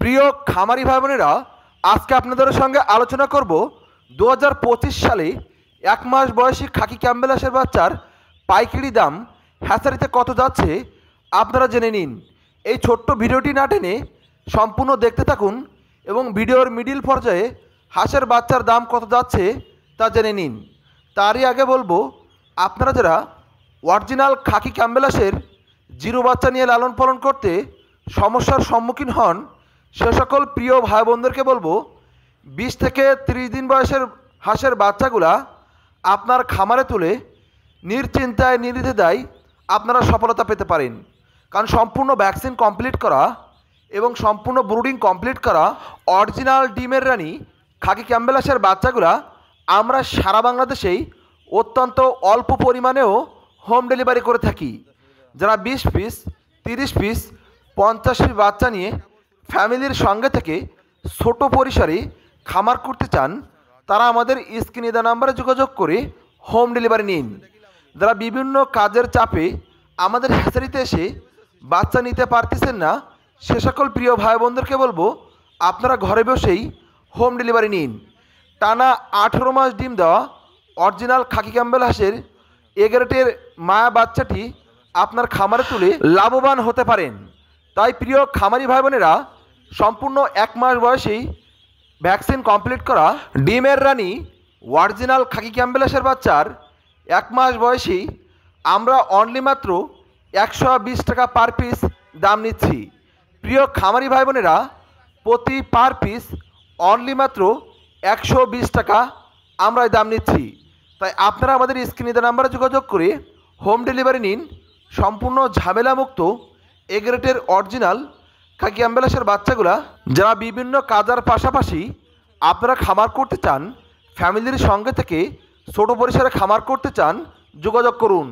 প্রিয় খামারি ভাই বোনেরা, আজকে আপনাদের সঙ্গে আলোচনা করব 2025 সালে 1 মাস বয়সী খাকি ক্যাম্বেল হাঁসের বাচ্চার পাইকারি দাম হ্যাচারিতে কত যাচ্ছে আপনারা জেনে নিন। এই ছোট্ট ভিডিওটি না টেনে সম্পূর্ণ দেখতে থাকুন এবং ভিডিওর মিডিল পর্যায়ে হাঁসের বাচ্চার দাম কত যাচ্ছে তা জেনে নিন। তারই আগে বলবো, আপনারা যারা অরিজিনাল খাকি ক্যাম্বেল হাঁসের জিরো বাচ্চা নিয়ে লালন পালন করতে সমস্যার সম্মুখীন হন, সে সকল প্রিয় ভাই বোনদেরকে বলবো 20 থেকে 30 দিন বয়সের হাঁসের বাচ্চাগুলা আপনার খামারে তুলে নিশ্চিন্তায় নির্দ্বিধায় আপনারা সফলতা পেতে পারেন। কারণ সম্পূর্ণ ভ্যাকসিন কমপ্লিট করা এবং সম্পূর্ণ ব্রুডিং কমপ্লিট করা অরিজিনাল ডিমের রানী খাকি ক্যাম্বেল হাঁসের বাচ্চাগুলা আমরা সারা বাংলাদেশেই অত্যন্ত অল্প পরিমাণেও হোম ডেলিভারি করে থাকি। যারা 20 পিস, 30 পিস, 50 পিস বাচ্চা নিয়ে ফ্যামিলির সঙ্গে থেকে ছোট পরিসরে খামার করতে চান, তারা আমাদের স্ক্রিনে দেওয়া নাম্বারে যোগাযোগ করে হোম ডেলিভারি নিন। যারা বিভিন্ন কাজের চাপে আমাদের হ্যাচারিতে এসে বাচ্চা নিতে পারতেছেন না, সে সকল প্রিয় ভাই বোনদেরকে বলবো আপনারা ঘরে বসেই হোম ডেলিভারি নিন। টানা 18 মাস ডিম দেওয়া অরিজিনাল খাকি ক্যাম্বেল হাঁসের এগ্রেটের মায়া বাচ্চাটি আপনার খামারে তুলে লাভবান হতে পারেন। তাই প্রিয় খামারি ভাই বোনেরা, সম্পূর্ণ 1 মাস বয়সেই ভ্যাকসিন কমপ্লিট করা ডিমের রানী অরিজিনাল খাকি ক্যাম্বেল হাঁসের বাচ্চার 1 মাস বয়সেই আমরা অনলি মাত্র 120 টাকা পার পিস দাম নিচ্ছি। প্রিয় খামারি ভাই বোনেরা, প্রতি পার পিস অনলি মাত্র 120 টাকা আমরা দাম নিচ্ছি। তাই আপনারা আমাদের স্ক্রিনে দেওয়া নাম্বারে যোগাযোগ করে হোম ডেলিভারি নিন। সম্পূর্ণ ঝামেলামুক্ত এগ্রেটের অরিজিনাল খাকি ক্যাম্বেল হাঁসের বাচ্চাগুলা যারা বিভিন্ন কাজের পাশাপাশি আপনারা খামার করতে চান, ফ্যামিলির সঙ্গে থেকে ছোট পরিসরে খামার করতে চান, যোগাযোগ করুন।